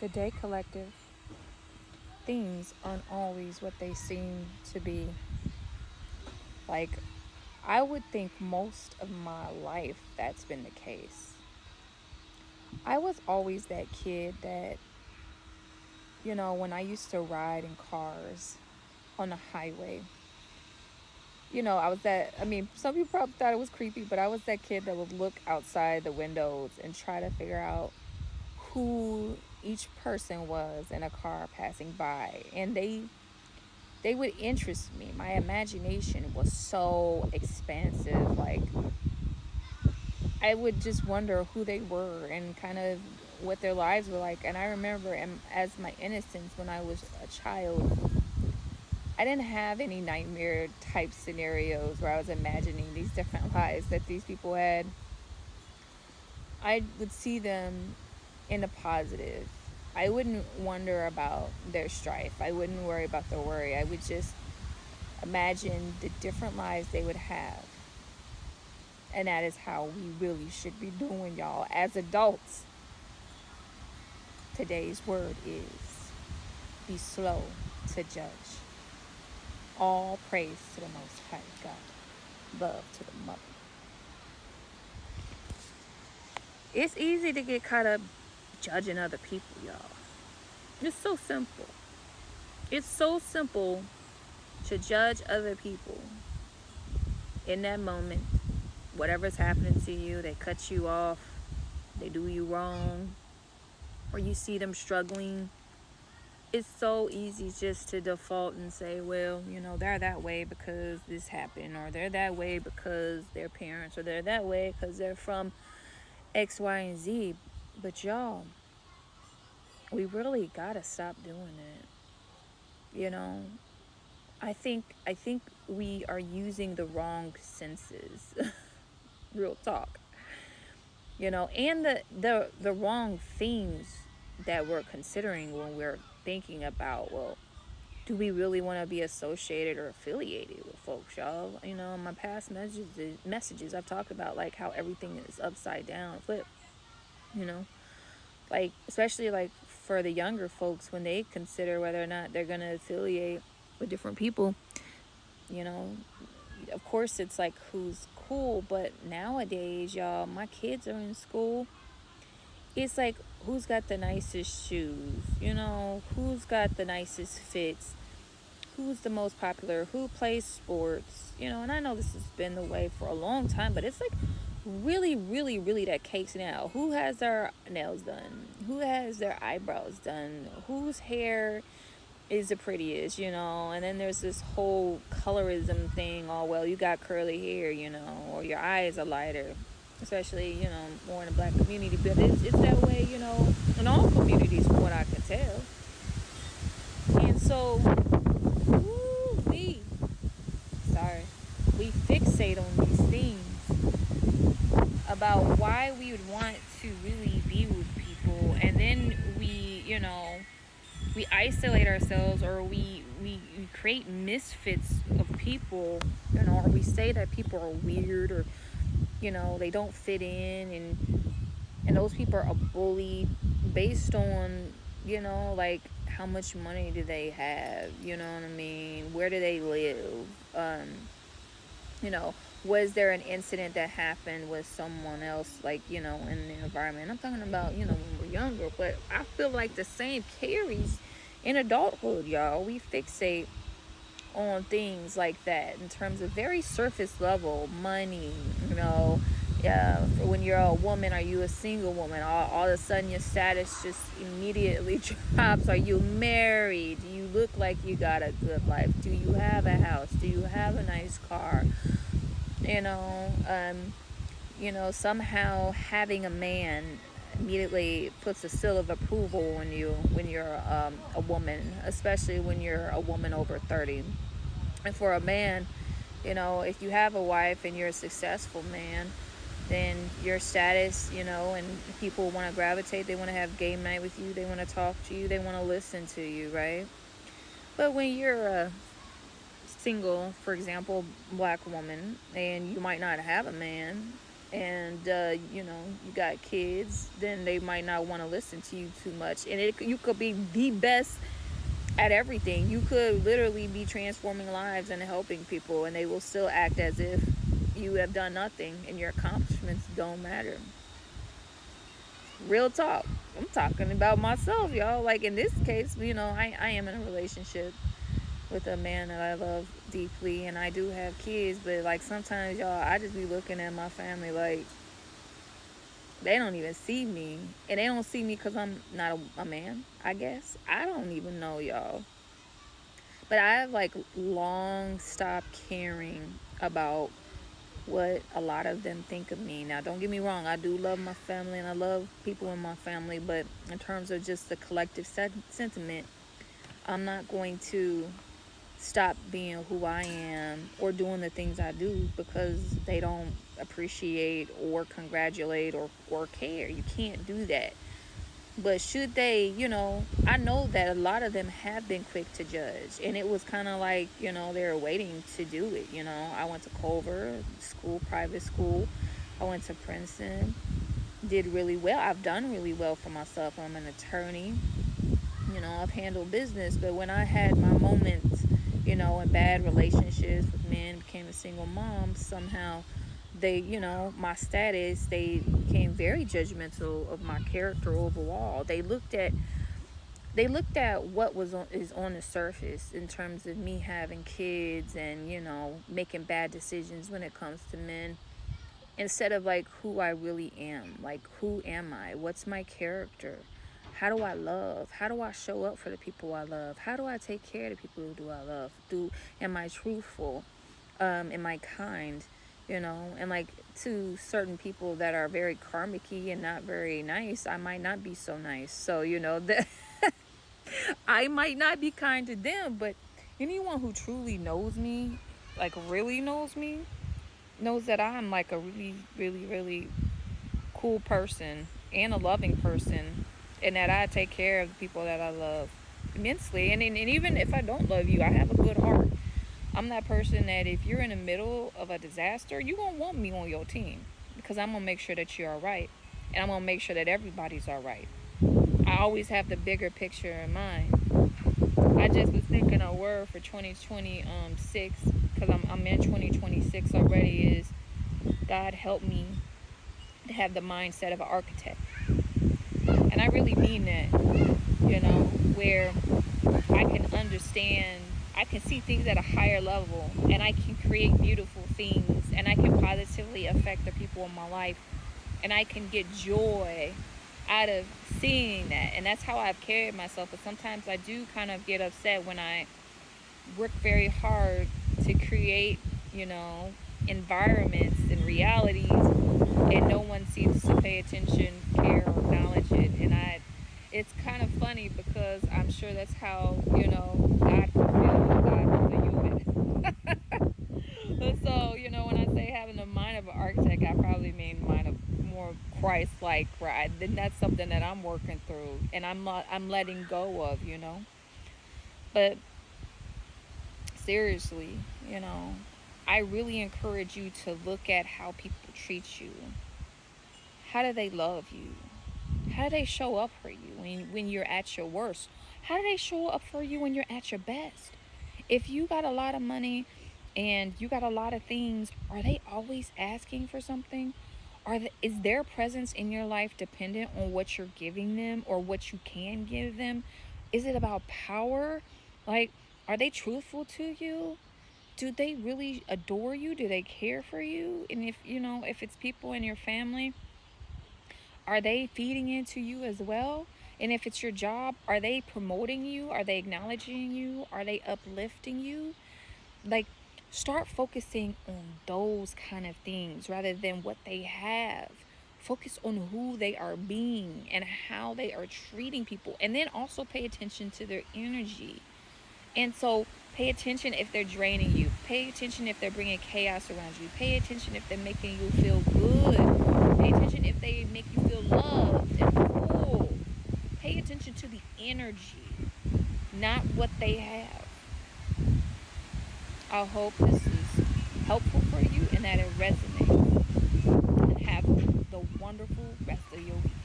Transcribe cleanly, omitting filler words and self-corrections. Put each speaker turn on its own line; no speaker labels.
The Day Collective, things aren't always what they seem to be. Like, I would think most of my life that's been the case. I was always that kid that, when I used to ride in cars on the highway, I was that, I mean, some people probably thought it was creepy, but I was that kid that would look outside the windows and try to figure out who each person was in a car passing by. And they would interest me. My imagination was so expansive. Like, I would just wonder who they were and kind of what their lives were like. And I remember, as my innocence when I was a child, I didn't have any nightmare type scenarios where I was imagining these different lives that these people had. I would see them in the positive. I wouldn't wonder about their strife. I wouldn't worry about their worry. I would just imagine the different lives they would have. And that is how we really should be doing, y'all. As adults, today's word is be slow to judge. All praise to the Most High God. Love to the mother. It's easy to get caught up judging other people, y'all. It's so simple. It's so simple to judge other people in that moment. Whatever's happening to you, they cut you off, they do you wrong, or you see them struggling. It's so easy just to default and say, well, they're that way because this happened, or they're that way because their parents, or they're that way because they're from X, Y, and Z. But y'all, we really gotta stop doing it. You know, I think we are using the wrong senses. Real talk. And the wrong things that we're considering when we're thinking about, well, do we really want to be associated or affiliated with folks, y'all? In my past messages I've talked about like how everything is upside down, flip, you know, like especially like for the younger folks when they consider whether or not they're going to affiliate with different people, you know, of course it's like who's cool, but nowadays, y'all, my kids are in school. It's like who's got the nicest shoes, who's got the nicest fits, who's the most popular, who plays sports, and I know this has been the way for a long time, but it's like really, really, really that case now. Who has their nails done? Who has their eyebrows done? Whose hair is the prettiest, and then there's this whole colorism thing. Oh, well, you got curly hair, or your eyes are lighter, especially, more in the black community, but it's that way, in all communities from what I can tell. And so we sorry, we fixate on these things about why we would want to really be with people, and then we isolate ourselves, or we create misfits of people, or we say that people are weird, or they don't fit in, and those people are bullied based on like how much money do they have, you know what I mean, where do they live, you know was there an incident that happened with someone else, like in the environment. I'm talking about when we're younger, but I feel like the same carries in adulthood, y'all. We fixate on things like that in terms of very surface level money, yeah. When you're a woman, are you a single woman? All of a sudden your status just immediately drops. Are you married? Do you look like you got a good life? Do you have a house? Do you have a nice car? you know um Somehow having a man immediately puts a seal of approval on you when you're a woman, especially when you're a woman over 30. And for a man, if you have a wife and you're a successful man, then your status, and people want to gravitate, they want to have game night with you, they want to talk to you, they want to listen to you, right? But when you're a single, for example, black woman, and you might not have a man, and you got kids, then they might not want to listen to you too much. And you could be the best at everything. You could literally be transforming lives and helping people, and they will still act as if you have done nothing and your accomplishments don't matter. Real talk. I'm talking about myself, y'all. Like in this case, I am in a relationship with a man that I love deeply, and I do have kids, but like sometimes, y'all, I just be looking at my family like they don't even see me, and they don't see me because I'm not a man, I guess. I don't even know, y'all. But I have like long stopped caring about what a lot of them think of me. Now, don't get me wrong, I do love my family and I love people in my family, but in terms of just the collective sentiment, I'm not going to stop being who I am or doing the things I do because they don't appreciate or congratulate or care. You can't do that. But should they, I know that a lot of them have been quick to judge. And it was kind of like, they were waiting to do it. I went to Culver school, private school. I went to Princeton, did really well. I've done really well for myself. I'm an attorney. I've handled business. But when I had my moments, in bad relationships with men, became a single mom, somehow they, my status, they became very judgmental of my character overall. They looked at what is on the surface in terms of me having kids and making bad decisions when it comes to men, instead of like who I really am. Like, who am I? What's my character? How do I love? How do I show up for the people I love? How do I take care of the people who I love? Am I truthful? Am I kind? And like to certain people that are very karmic-y and not very nice, I might not be so nice. So that I might not be kind to them, but anyone who truly knows me, like really knows me, knows that I'm like a really, really, really cool person and a loving person, and that I take care of the people that I love immensely. And even if I don't love you, I have a good heart. I'm that person that if you're in the middle of a disaster, you're going to want me on your team because I'm going to make sure that you're all right. And I'm going to make sure that everybody's all right. I always have the bigger picture in mind. I just was thinking a word for 2026, because I'm in 2026 already, is God help me to have the mindset of an architect. And I really mean that, where I can understand, I can see things at a higher level, and I can create beautiful things, and I can positively affect the people in my life, and I can get joy out of seeing that. And that's how I've carried myself. But sometimes I do kind of get upset when I work very hard to create, environments and realities, and no one seems to pay attention, care, or acknowledge it. And it's kind of funny because I'm sure that's how, God can feel when God was a human. So, when I say having the mind of an architect, I probably mean mind of more Christ-like, right? Then that's something that I'm working through, and I'm letting go of, But seriously, I really encourage you to look at how people treat you. How do they love you? How do they show up for you when you're at your worst? How do they show up for you when you're at your best? If you got a lot of money and you got a lot of things, are they always asking for something? Is their presence in your life dependent on what you're giving them or what you can give them? Is it about power? Like, are they truthful to you? Do they really adore you? Do they care for you? And if it's people in your family, are they feeding into you as well? And if it's your job, are they promoting you? Are they acknowledging you? Are they uplifting you? Like, start focusing on those kind of things rather than what they have. Focus on who they are being and how they are treating people. And then also pay attention to their energy. And so pay attention if they're draining you. Pay attention if they're bringing chaos around you. Pay attention if they're making you feel good. Pay attention if they make you feel loved and full. Pay attention to the energy, not what they have. I hope this is helpful for you and that it resonates. And Have the wonderful rest of your week.